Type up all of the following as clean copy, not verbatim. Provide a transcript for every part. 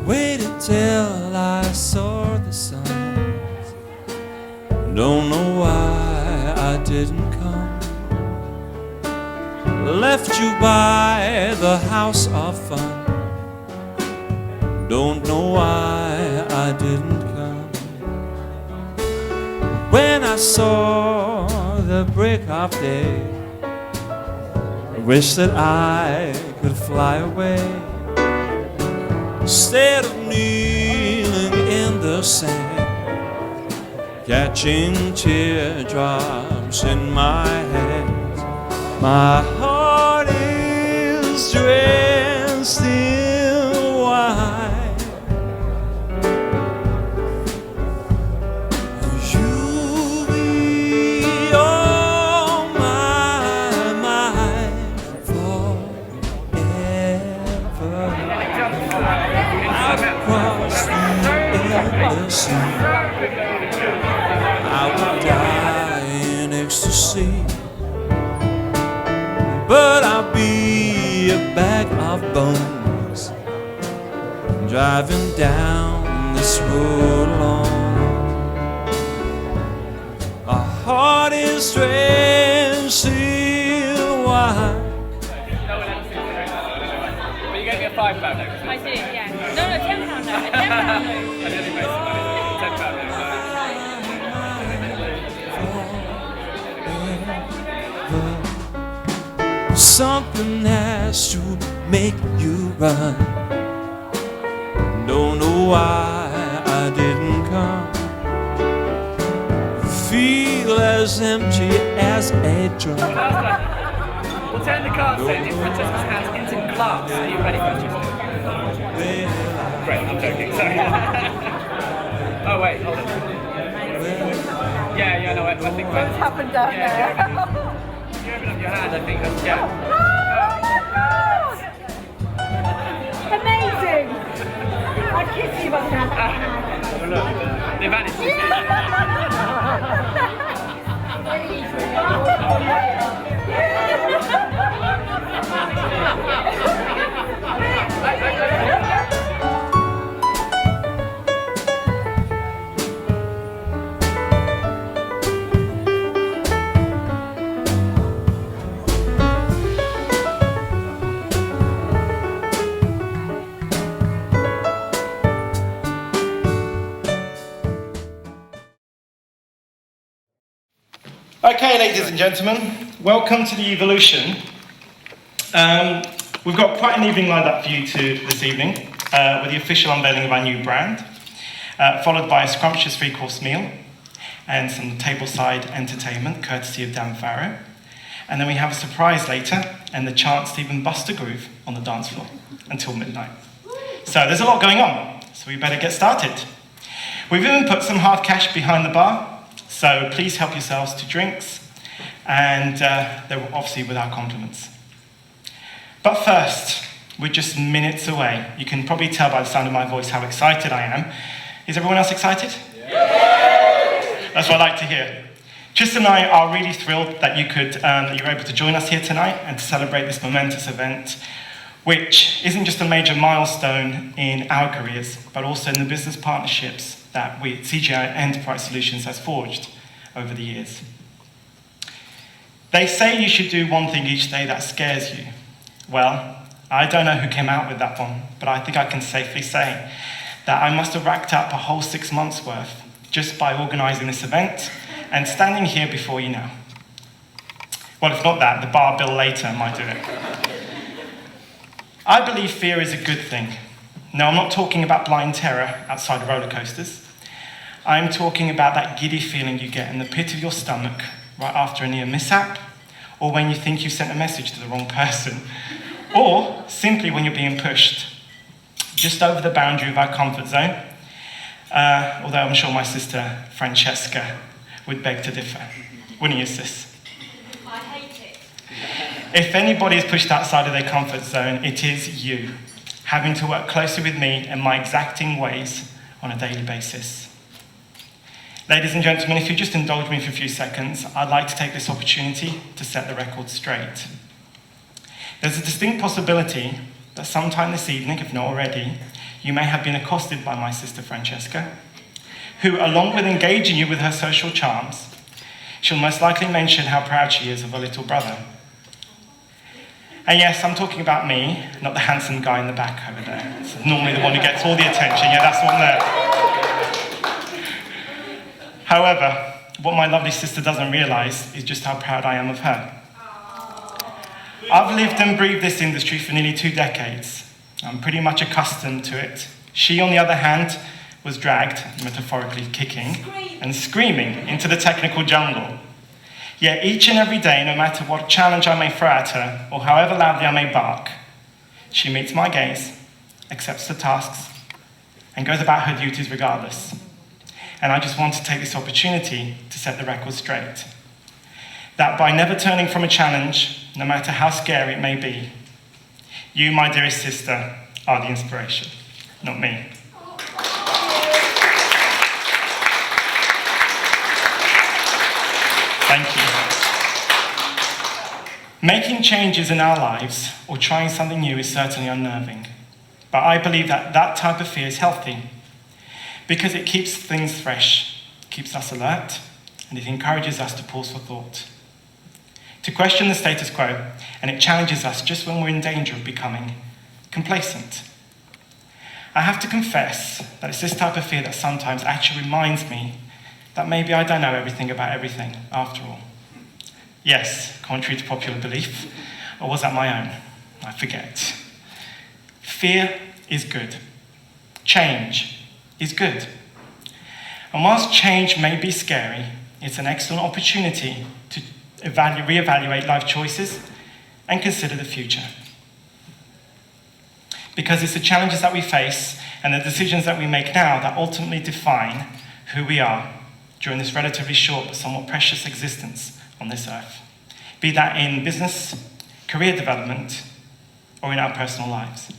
Waited till I saw the sun. Don't know why I didn't come. Left you by the house of fun. Don't know why I didn't come. When I saw the break of day, I wish that I could fly away. Instead of kneeling in the sand, catching teardrops in my hands, my heart is dressed in white. You'll be on my mind forever. I've crossed the endless sea. I would die in ecstasy, but I'll be a bag of bones, driving down this road alone. My heart is drenched in wine. But you gave me a £5 note. I did, yeah. No, £10 note. A £10 note. I didn't make some money. £10 note. Something has to make you run. Don't know why I didn't come. Feel as empty as a drum. We'll turn the cards in Francesca's hands into glass. Are you ready, Francesca? Great, I'm joking, sorry. Oh wait, hold on. Yeah, no, I think What's happened down there? You open up your hand, I think that's, yeah. Amazing! I'd kiss you if I could have that hand. Well, look, they vanished. Okay, ladies and gentlemen, welcome to the Evolution. We've got quite an evening lined up for you this evening with the official unveiling of our new brand, followed by a scrumptious three-course meal and some tableside entertainment courtesy of Dan Farrow. And then we have a surprise later and the chance to even bust a groove on the dance floor until midnight. So there's a lot going on, so we better get started. We've even put some hard cash behind the bar, so please help yourselves to drinks, and they're obviously with our compliments. But first, we're just minutes away. You can probably tell by the sound of my voice how excited I am. Is everyone else excited? Yeah. That's what I like to hear. Tristan and I are really thrilled that you're able to join us here tonight and to celebrate this momentous event, which isn't just a major milestone in our careers, but also in the business partnerships that CGA Enterprise Solutions has forged over the years. They say you should do one thing each day that scares you. Well, I don't know who came out with that one, but I think I can safely say that I must have racked up a whole 6 months' worth just by organising this event and standing here before you now. Well, if not that, the bar bill later might do it. I believe fear is a good thing. No, I'm not talking about blind terror outside roller coasters. I'm talking about that giddy feeling you get in the pit of your stomach right after a near mishap, or when you think you sent a message to the wrong person, or simply when you're being pushed just over the boundary of our comfort zone, although I'm sure my sister Francesca would beg to differ. Wouldn't you, sis? I hate it. If anybody is pushed outside of their comfort zone, it is you, having to work closely with me and my exacting ways on a daily basis. Ladies and gentlemen, if you just indulge me for a few seconds, I'd like to take this opportunity to set the record straight. There's a distinct possibility that sometime this evening, if not already, you may have been accosted by my sister Francesca, who, along with engaging you with her social charms, she'll most likely mention how proud she is of her little brother. And yes, I'm talking about me, not the handsome guy in the back over there. It's normally the one who gets all the attention. Yeah, that's the one there. However, what my lovely sister doesn't realise is just how proud I am of her. I've lived and breathed this industry for nearly 2 decades. I'm pretty much accustomed to it. She, on the other hand, was dragged, metaphorically kicking, and screaming into the technical jungle. Yet each and every day, no matter what challenge I may throw at her, or however loudly I may bark, she meets my gaze, accepts the tasks, and goes about her duties regardless. And I just want to take this opportunity to set the record straight. That by never turning from a challenge, no matter how scary it may be, you, my dearest sister, are the inspiration, not me. Thank you. Making changes in our lives or trying something new is certainly unnerving, but I believe that that type of fear is healthy because it keeps things fresh, keeps us alert, and it encourages us to pause for thought, to question the status quo, and it challenges us just when we're in danger of becoming complacent. I have to confess that it's this type of fear that sometimes actually reminds me that maybe I don't know everything about everything, after all. Yes, contrary to popular belief, or was that my own? I forget. Fear is good. Change is good. And whilst change may be scary, it's an excellent opportunity to reevaluate life choices and consider the future. Because it's the challenges that we face and the decisions that we make now that ultimately define who we are during this relatively short but somewhat precious existence on this earth, be that in business, career development, or in our personal lives.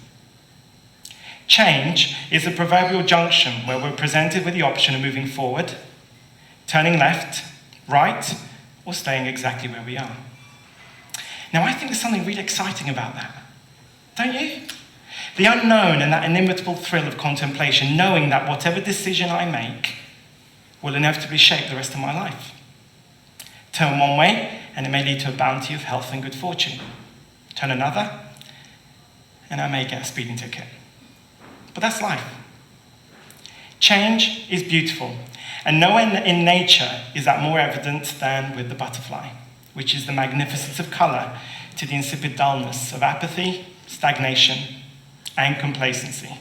Change is a proverbial junction where we're presented with the option of moving forward, turning left, right, or staying exactly where we are. Now, I think there's something really exciting about that, don't you? The unknown and that inimitable thrill of contemplation, knowing that whatever decision I make will inevitably shape the rest of my life. Turn one way, and it may lead to a bounty of health and good fortune. Turn another, and I may get a speeding ticket. But that's life. Change is beautiful, and nowhere in nature is that more evident than with the butterfly, which is the magnificence of colour to the insipid dullness of apathy, stagnation, and complacency.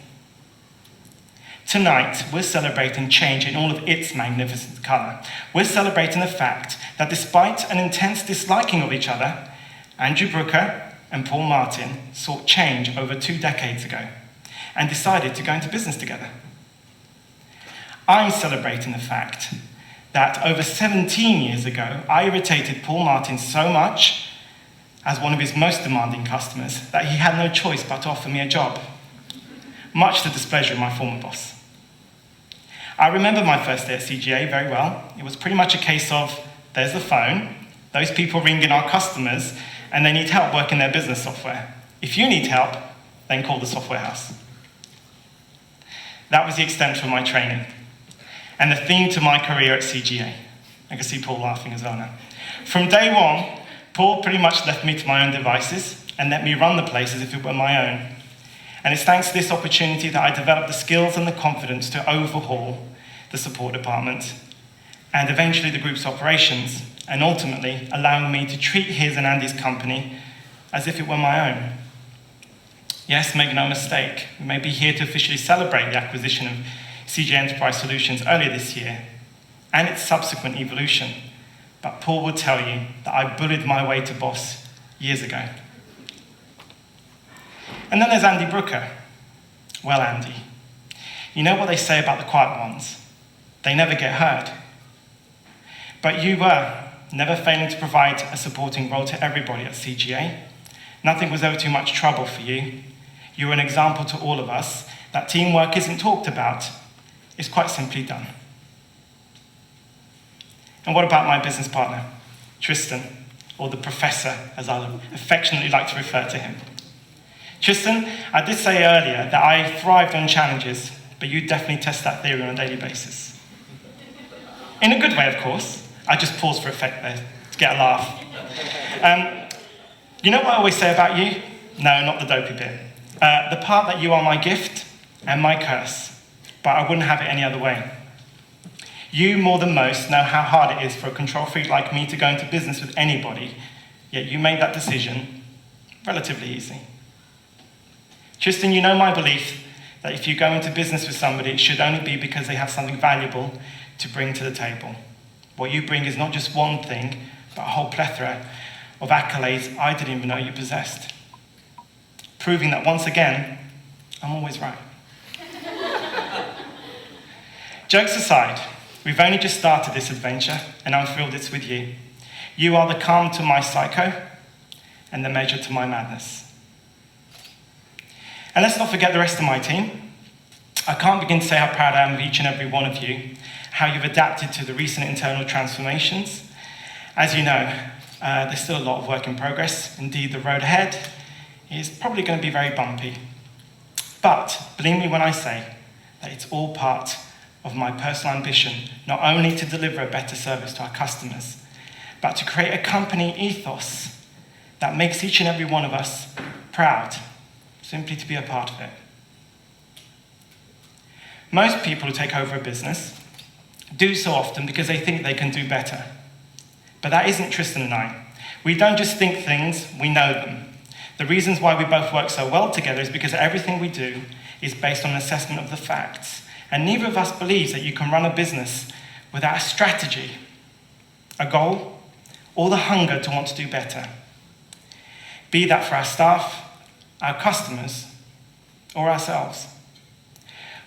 Tonight, we're celebrating change in all of its magnificent colour. We're celebrating the fact that despite an intense disliking of each other, Andrew Brooker and Paul Martin sought change over 2 decades ago and decided to go into business together. I'm celebrating the fact that over 17 years ago, I irritated Paul Martin so much as one of his most demanding customers that he had no choice but to offer me a job, much to the displeasure of my former boss. I remember my first day at CGA very well. It was pretty much a case of, there's the phone, those people ringing our customers, and they need help working their business software. If you need help, then call the software house. That was the extent of my training, and the theme to my career at CGA. I can see Paul laughing as well now. From day one, Paul pretty much left me to my own devices and let me run the place as if it were my own. And it's thanks to this opportunity that I developed the skills and the confidence to overhaul the support department and eventually the group's operations, and ultimately allowing me to treat his and Andy's company as if it were my own. Yes, make no mistake, we may be here to officially celebrate the acquisition of CGA Enterprise Solutions earlier this year and its subsequent evolution, but Paul will tell you that I bullied my way to boss years ago. And then there's Andy Brooker. Well, Andy, you know what they say about the quiet ones? They never get heard. But you were never failing to provide a supporting role to everybody at CGA. Nothing was ever too much trouble for you. You were an example to all of us that teamwork isn't talked about, it's quite simply done. And what about my business partner, Tristan, or the professor, as I affectionately like to refer to him? Tristan, I did say earlier that I thrived on challenges, but you definitely test that theory on a daily basis. In a good way, of course. I just paused for effect there to get a laugh. You know what I always say about you? No, not the dopey bit. The part that you are my gift and my curse, but I wouldn't have it any other way. You, more than most, know how hard it is for a control freak like me to go into business with anybody, yet you made that decision relatively easy. Tristan, you know my belief that if you go into business with somebody, it should only be because they have something valuable to bring to the table. What you bring is not just one thing, but a whole plethora of accolades I didn't even know you possessed. Proving that once again, I'm always right. Jokes aside, we've only just started this adventure, and I'm thrilled it's with you. You are the calm to my psycho, and the measure to my madness. And let's not forget the rest of my team. I can't begin to say how proud I am of each and every one of you, how you've adapted to the recent internal transformations. As you know, there's still a lot of work in progress. Indeed, the road ahead is probably going to be very bumpy. But believe me when I say that it's all part of my personal ambition, not only to deliver a better service to our customers, but to create a company ethos that makes each and every one of us proud, simply to be a part of it. Most people who take over a business do so often because they think they can do better. But that isn't Tristan and I. We don't just think things, we know them. The reasons why we both work so well together is because everything we do is based on an assessment of the facts. And neither of us believes that you can run a business without a strategy, a goal, or the hunger to want to do better. Be that for our staff, our customers, or ourselves.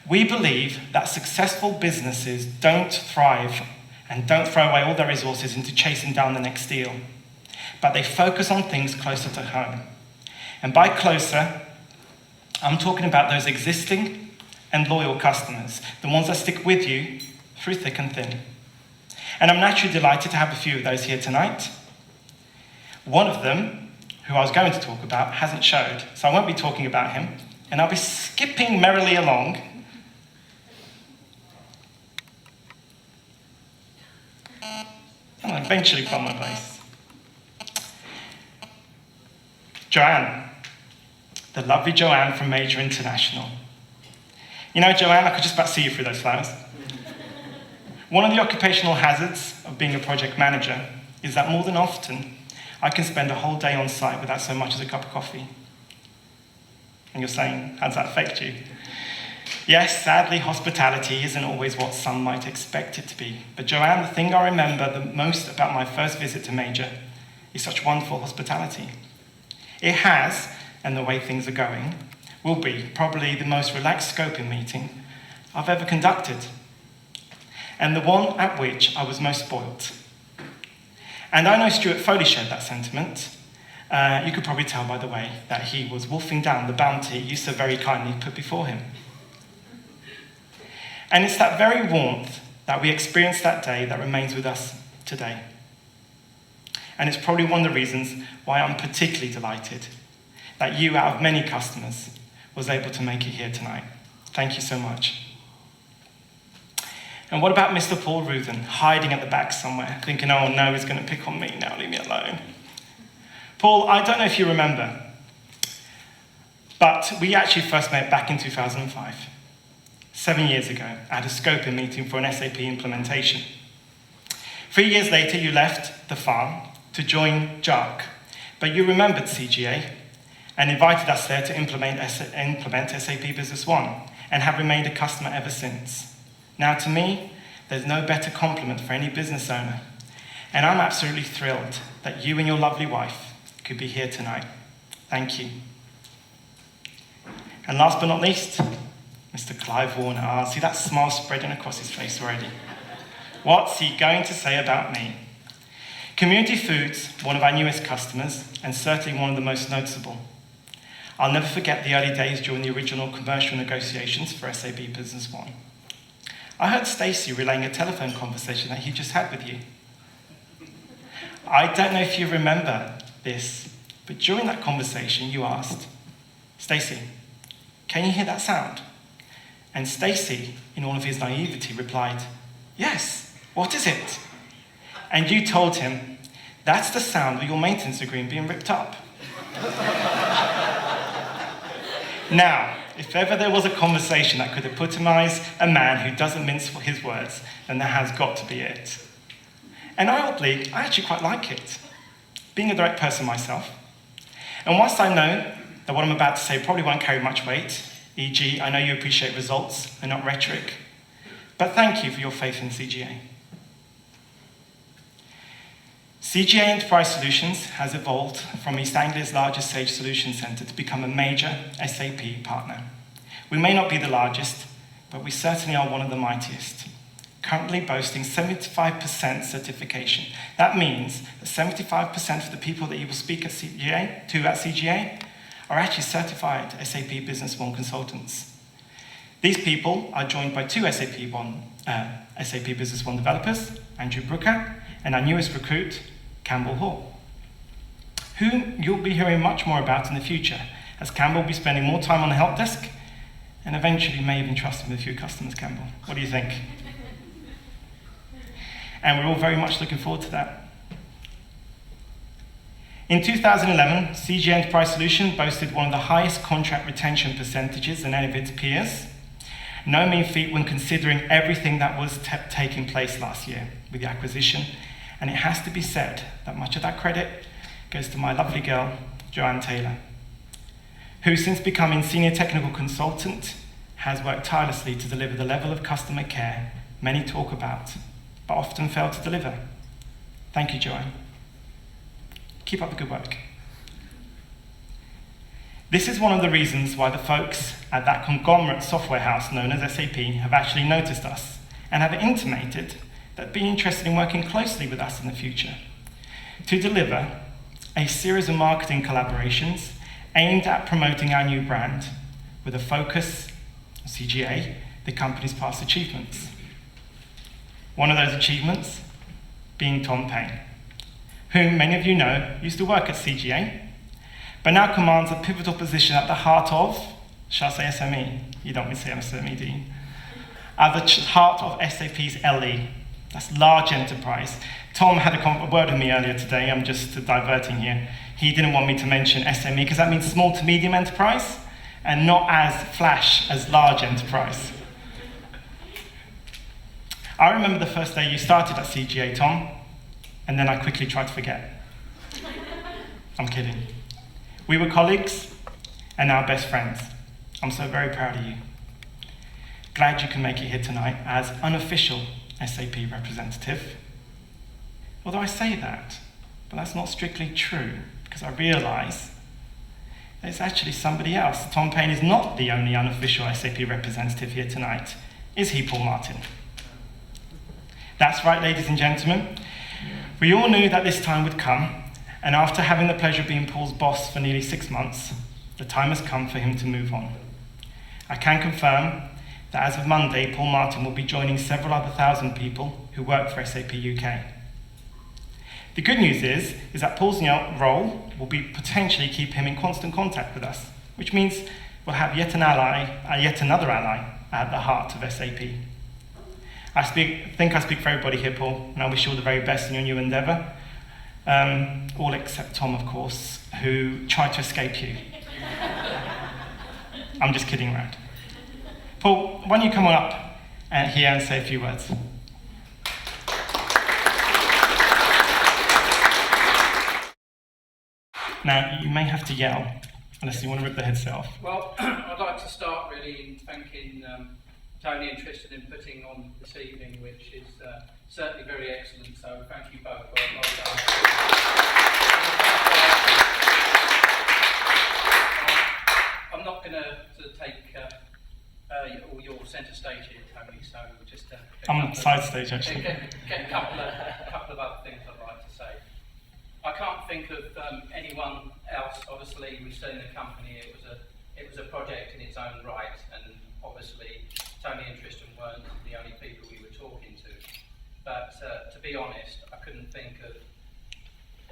We believe that successful businesses don't thrive and don't throw away all their resources into chasing down the next deal, but they focus on things closer to home. And by closer, I'm talking about those existing and loyal customers, the ones that stick with you through thick and thin. And I'm naturally delighted to have a few of those here tonight. One of them, who I was going to talk about, hasn't showed, so I won't be talking about him, and I'll be skipping merrily along. I'll eventually find my place. Joanne, the lovely Joanne from Major International. You know, Joanne, I could just about see you through those flowers. One of the occupational hazards of being a project manager is that more than often, I can spend a whole day on site without so much as a cup of coffee. And you're saying, how does that affect you? Yes, sadly, hospitality isn't always what some might expect it to be. But Joanne, the thing I remember the most about my first visit to Major is such wonderful hospitality. It has, and the way things are going, will be probably the most relaxed scoping meeting I've ever conducted, and the one at which I was most spoilt. And I know Stuart Foley shared that sentiment. You could probably tell by the way that he was wolfing down the bounty you so very kindly put before him. And it's that very warmth that we experienced that day that remains with us today. And it's probably one of the reasons why I'm particularly delighted that you, out of many customers, was able to make it here tonight. Thank you so much. And what about Mr. Paul Ruthen, hiding at the back somewhere, thinking, oh no, he's going to pick on me now, leave me alone. Paul, I don't know if you remember, but we actually first met back in 2005, 7 years ago, at a scoping meeting for an SAP implementation. 3 years later, you left the farm to join JARC, but you remembered CGA and invited us there to implement SAP Business One, and have remained a customer ever since. Now, to me, there's no better compliment for any business owner, and I'm absolutely thrilled that you and your lovely wife could be here tonight. Thank you. And last but not least, Mr. Clive Warner. See that smile spreading across his face already. What's he going to say about me? Community Foods, one of our newest customers, and certainly one of the most noticeable. I'll never forget the early days during the original commercial negotiations for SAP Business One. I heard Stacey relaying a telephone conversation that he just had with you. I don't know if you remember this, but during that conversation you asked, Stacey, can you hear that sound? And Stacey, in all of his naivety, replied, yes, what is it? And you told him, that's the sound of your maintenance agreement being ripped up. Now, if ever there was a conversation that could epitomise a man who doesn't mince his words, then that has got to be it. And oddly, I actually quite like it, being a direct person myself. And whilst I know that what I'm about to say probably won't carry much weight, e.g., I know you appreciate results and not rhetoric, but thank you for your faith in CGA. CGA Enterprise Solutions has evolved from East Anglia's largest Sage Solution Centre to become a major SAP partner. We may not be the largest, but we certainly are one of the mightiest, currently boasting 75% certification. That means that 75% of the people that you will speak at CGA are actually certified SAP Business One consultants. These people are joined by two SAP Business One developers, Andrew Brooker, and our newest recruit, Campbell Hall, whom you'll be hearing much more about in the future, as Campbell will be spending more time on the help desk and eventually may even trust him with a few customers, Campbell. What do you think? And we're all very much looking forward to that. In 2011, CGA Enterprise Solutions boasted one of the highest contract retention percentages than any of its peers. No mean feat when considering everything that was taking place last year with the acquisition. And it has to be said that much of that credit goes to my lovely girl, Joanne Taylor, who since becoming senior technical consultant has worked tirelessly to deliver the level of customer care many talk about, but often fail to deliver. Thank you, Joanne. Keep up the good work. This is one of the reasons why the folks at that conglomerate software house known as SAP have actually noticed us and have intimated that be interested in working closely with us in the future to deliver a series of marketing collaborations aimed at promoting our new brand with a focus on CGA, the company's past achievements. One of those achievements being Tom Payne, whom many of you know used to work at CGA, but now commands a pivotal position at the heart of, shall I say SME? You don't want me to say SME, do you? At the heart of SAP's LE. That's large enterprise. Tom had a word with me earlier today. I'm just diverting here. He didn't want me to mention SME because that means small to medium enterprise and not as flash as large enterprise. I remember the first day you started at CGA, Tom, and then I quickly tried to forget. I'm kidding. We were colleagues and now best friends. I'm so very proud of you. Glad you can make it here tonight as unofficial SAP representative. Although I say that, but that's not strictly true, because I realise there's actually somebody else. Tom Payne is not the only unofficial SAP representative here tonight. Is he, Paul Martin? That's right, ladies and gentlemen. We all knew that this time would come, and after having the pleasure of being Paul's boss for nearly 6 months, the time has come for him to move on. I can confirm that as of Monday, Paul Martin will be joining several other 1,000 people who work for SAP UK. The good news is that Paul's new role will be potentially keep him in constant contact with us, which means we'll have yet another ally at the heart of SAP. I think I speak for everybody here, Paul, and I wish you all the very best in your new endeavour. All except Tom, of course, who tried to escape you. I'm just kidding around. Paul, why don't you come on up here and say a few words? Now, you may have to yell, unless you want to rip the headset off. Well, I'd like to start really in thanking Tony and Tristan in putting on this evening, which is certainly very excellent, so thank you both. Well done. I'm not going to take all your centre stage here, Tony, so just I'm on the side stage, actually. Get a couple of other things I'd like to say. I can't think of anyone else. Obviously, we've seen the company. It was a project in its own right, and obviously Tony and Tristan weren't the only people we were talking to. But to be honest, I couldn't think of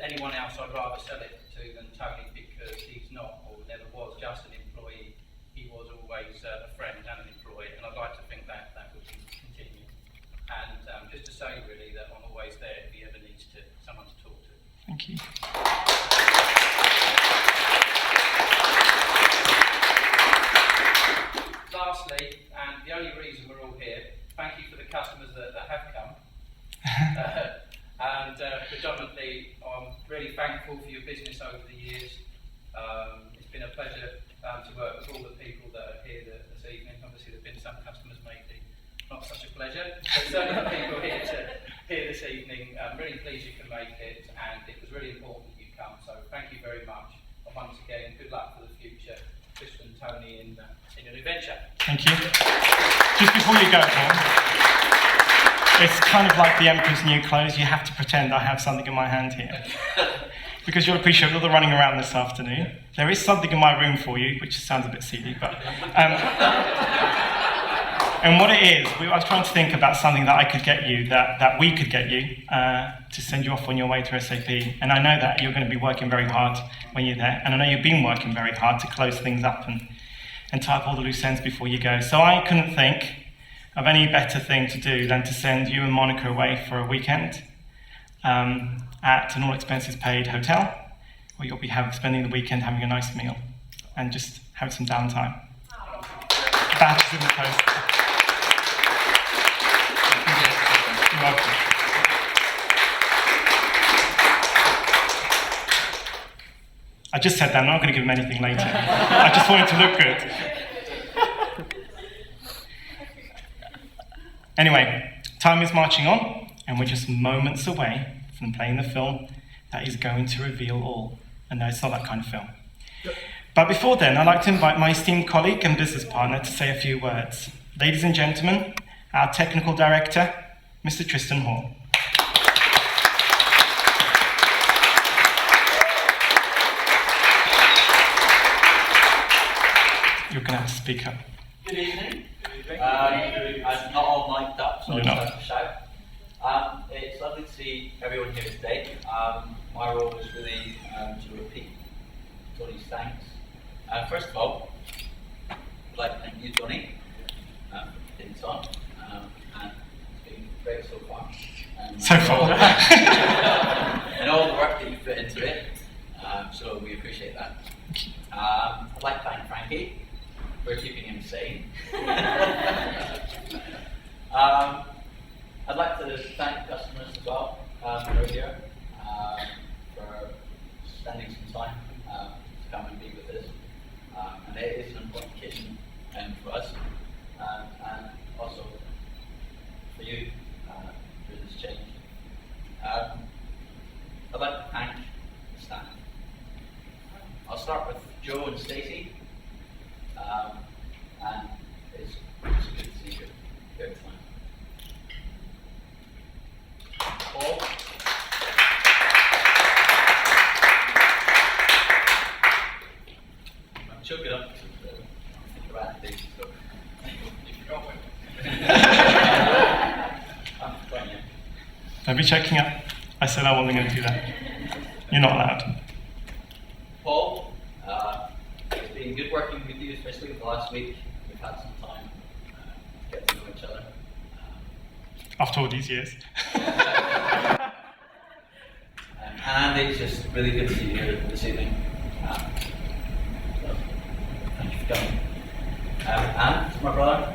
anyone else I'd rather sell it to than Tony, because he's not or never was just an employee. But certainly the people here this evening, I'm really pleased you can make it, and it was really important that you come, so thank you very much. And once again, good luck for the future, Tristan and Tony, in your new venture. Thank you. Just before you go, Paul, it's kind of like the Emperor's new clothes. You have to pretend I have something in my hand here. Because you'll appreciate all the running around this afternoon. There is something in my room for you, which sounds a bit silly, but... and what it is, I was trying to think about something that I could get you, that we could get you, to send you off on your way to SAP. And I know that you're going to be working very hard when you're there, and I know you've been working very hard to close things up and tie up all the loose ends before you go. So I couldn't think of any better thing to do than to send you and Monica away for a weekend at an all-expenses-paid hotel, where you'll be spending the weekend having a nice meal and just having some downtime. That is in the post. You're welcome. I just said that, I'm not going to give him anything later. I just want it to look good. Anyway, time is marching on, and we're just moments away from playing the film that is going to reveal all. And no, it's not that kind of film. But before then, I'd like to invite my esteemed colleague and business partner to say a few words. Ladies and gentlemen, our technical director, Mr. Tristan Hall. You're going to have to speak up. Good evening. I'm not all mic'd up, so I'll just have to shout. It's lovely to see everyone here today. My role is really to repeat Tony's thanks. First of all, I'd like to thank you, Tony, for getting this on, and it's been great so far. And all the work that you've put into it, so we appreciate that. I'd like to thank Frankie for keeping him sane. I'd like to thank customers as well who are here for spending some time to come and be with us. And it is an important occasion for us, and also for you for this change. I'd like to thank the staff. I'll start with Joe and Stacey, and it's good to see you every time. Paul. I'm choking up because I'm bad things, so you can go with I'm fine, yeah. Don't be checking up. I said I wasn't going to do that. You're not allowed. Paul, it's been good working with you, especially the last week. We've had some time to get to know each other. After all these years. And it's just really good to see you here this evening. So, thank you for coming. And my brother,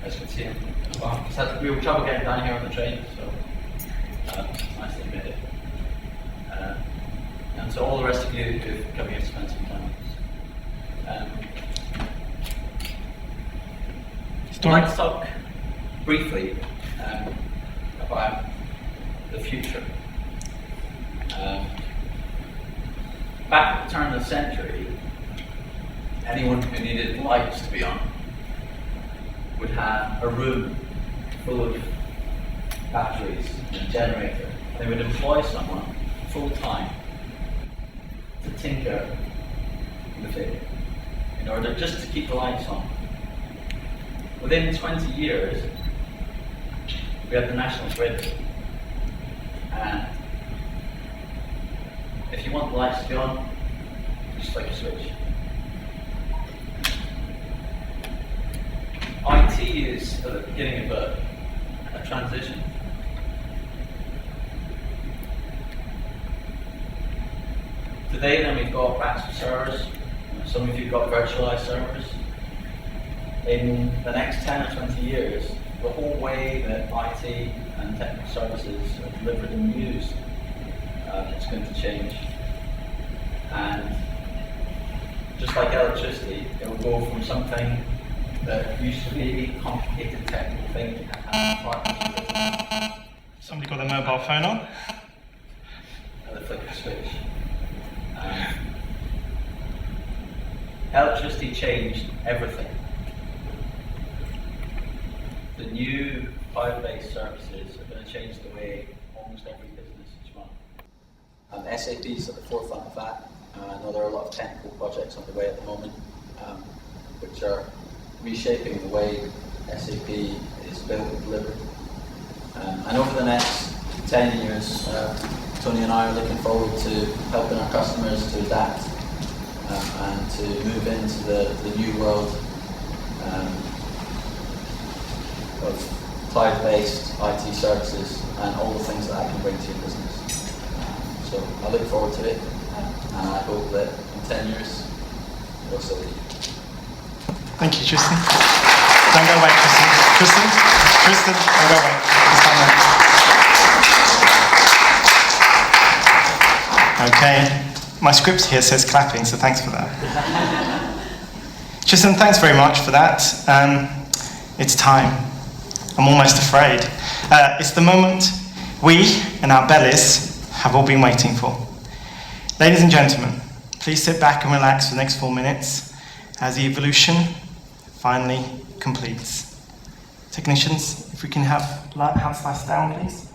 it's good to see him. Well, just had real trouble getting down here on the train, so it's nice that you made it. And to all the rest of you who've come here to spend some time with us. I'd like to talk briefly about the future. Back at the turn of the century, anyone who needed lights to be on would have a room full of batteries and a generator. They would employ someone full time to tinker with it in order just to keep the lights on. Within 20 years, we had the national grid, and if you want the lights to be on, just flick a switch. IT is at the beginning of a transition. Today then we've got racks of servers, some of you have got virtualized servers. In the next 10 or 20 years, the whole way that IT and technical services are delivered and used is going to change. And just like electricity, it will go from something that used to be complicated technical thinking and having partners with Somebody got their mobile phone on. the flick of a switch. Electricity changed everything. The new cloud-based services are going to change the way almost every business is run. SAP is at the forefront of that. I know there are a lot of technical projects underway at the moment, which are reshaping the way SAP is built and delivered. And over the next 10 years, Tony and I are looking forward to helping our customers to adapt and to move into the new world of cloud-based IT services and all the things that can bring to your business. So I look forward to it, and I hope that in 10 years it'll still be. Thank you, Tristan. Don't go away, Tristan. Tristan, don't go away. Just stand there. Okay. My script here says clapping, so thanks for that. Tristan, thanks very much for that. It's time. I'm almost afraid. It's the moment we and our bellies have all been waiting for. Ladies and gentlemen, please sit back and relax for the next 4 minutes as the evolution finally completes. Technicians, if we can have lighthouse lights down, please.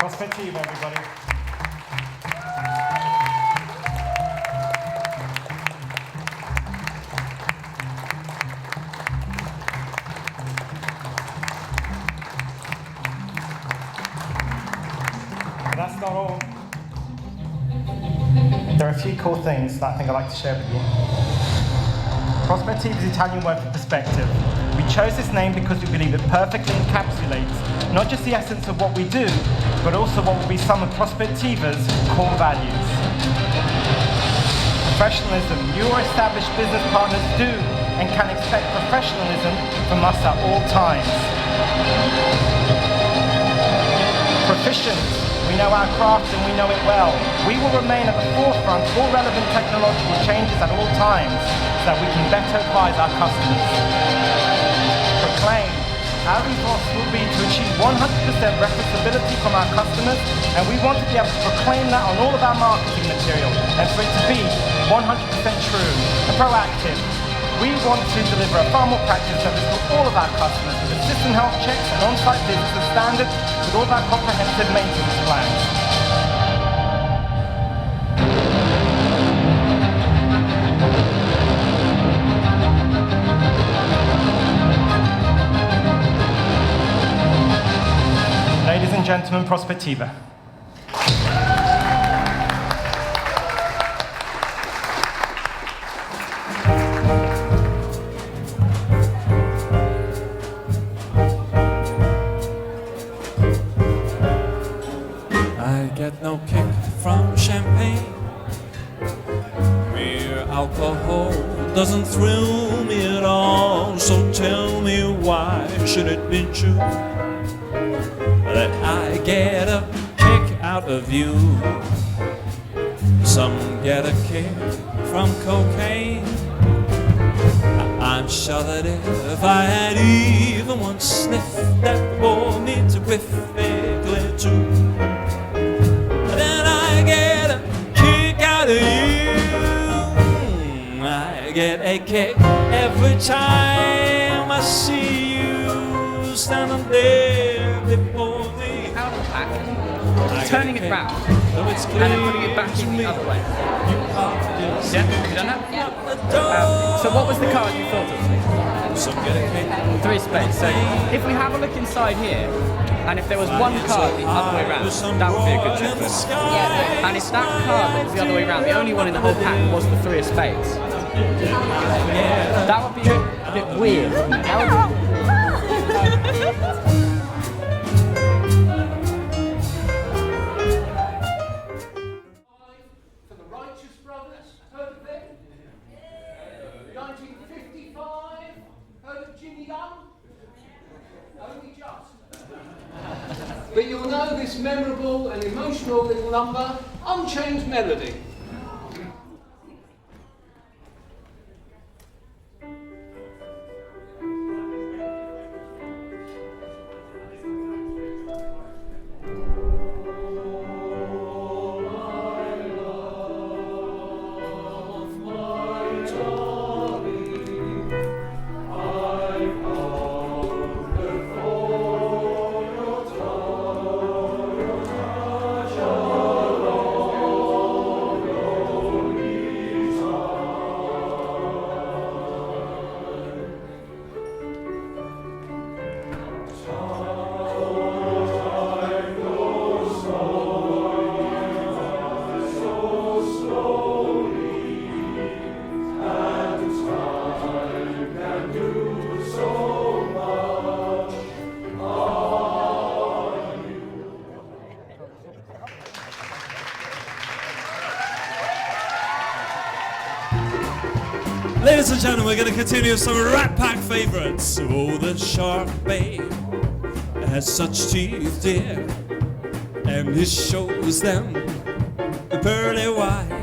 Prospettiva, everybody. But that's not all. There are a few cool things that I think I'd like to share with you. Prospettiva is Italian word for perspective. We chose this name because we believe it perfectly encapsulates not just the essence of what we do, but also what will be some of Prospettiva's core values. Professionalism. You or established business partners do and can expect professionalism from us at all times. Proficient. We know our craft and we know it well. We will remain at the forefront of all relevant technological changes at all times so that we can better advise our customers. Proclaim. Our ethos will be to achieve 100% referenceability from our customers, and we want to be able to proclaim that on all of our marketing material, and for it to be 100% true and proactive. We want to deliver a far more practice service to all of our customers with assistant health checks and on-site visits as standard with all of our comprehensive maintenance plans. Ladies and gentlemen, Prospettiva. I get no kick from champagne. Mere alcohol doesn't thrill me at all. So tell me, why should it be true that I get a kick out of you? Some get a kick from cocaine. I'm sure that if I had even one sniff that bore me terrifically too, then I get a kick out of you. I get a kick every time I see you standing there before me. Out of the pack, turning it round, and then putting it back in the other way. Yeah, have you done that? Yeah. So what was the card you thought of? 3 spades. So if we have a look inside here, and if there was one card the other way round, that would be a good check. Yeah. And if that card that was the other way round, the only one in the whole pack was the 3 of spades, that would be a bit weird, wouldn't it? That would For the Righteous Brothers, heard of them? 1955, heard of Jimmy Dunn? Only just. But you'll know this memorable and emotional little number, Unchained Melody. Ladies and gentlemen, we're going to continue with some Rat Pack favorites. Oh, the shark babe has such teeth, dear, and he shows them pearly white.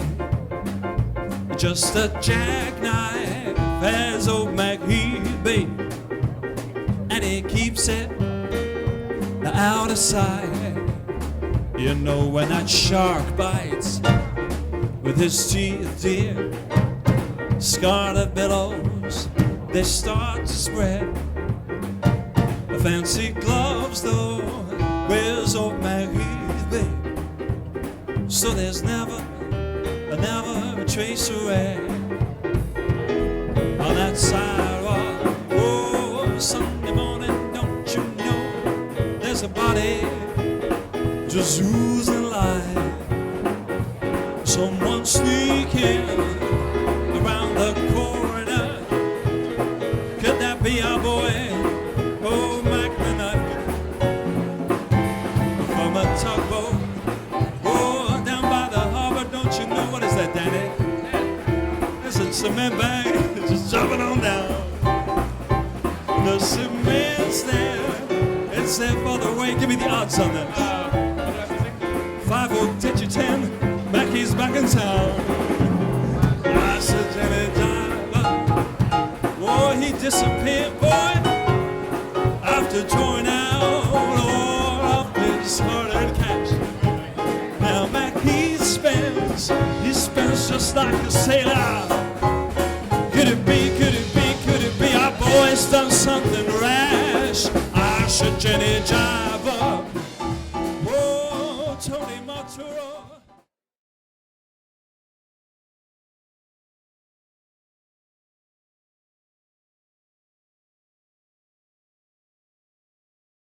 Just a jackknife as old MacHeath, babe, and he keeps it out of sight. You know when that shark bites with his teeth, dear, scarlet billows, they start to spread. Fancy gloves, though, wears old MacHeath, babe, so there's never a trace of red on that sidewalk. Oh, Sunday morning, don't you know, there's a body just oozing life. Someone sneaking around the corner. Could that be our boy? Oh, McNutt, from a tugboat. Oh, down by the harbor, don't you know? What is that, Danny? It's a cement bag, just jumping on down. The cement's there, it's there for the way. Give me the odds on that. in town. I said, Jenny John, boy, he disappeared, boy, after drawing out all of his hard-earned cash. Now Mac, he spends just like a sailor. Could it be, could it be, could it be our boy's done something rash? I said, Jenny John,